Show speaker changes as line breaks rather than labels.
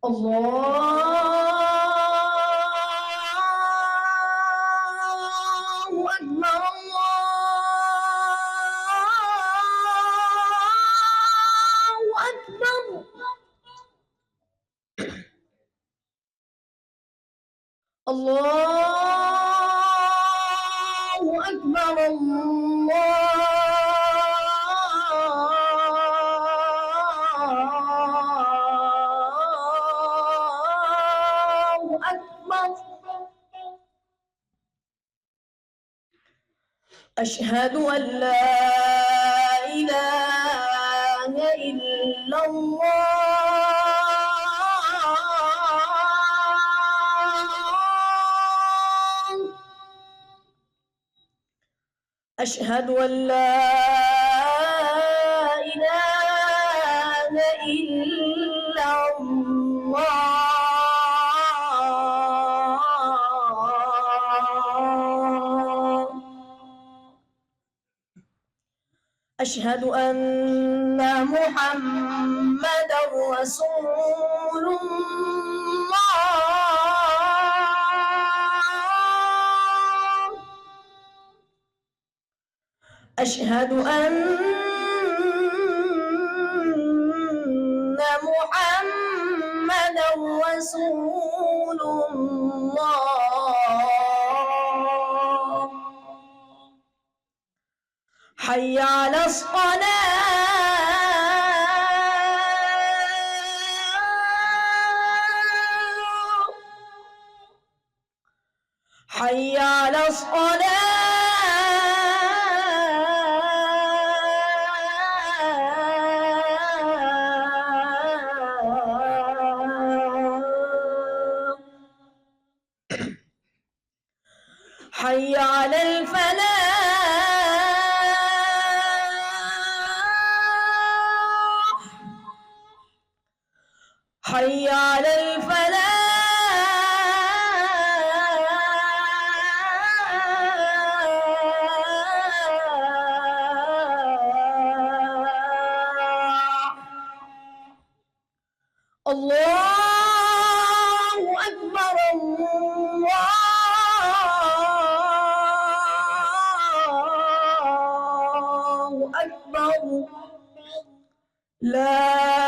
الله أكبر الله أكبر الله أكبر الله أكبر أشهد أن لا إله إلا الله أشهد أن لا إله إلا الله أشهد أن محمدًا رسول الله أشهد أن محمدًا رسول الله حي على الصلاة حي على الصلاة حي على الفلاح حي على الفلاح الله أكبر الله أكبر لا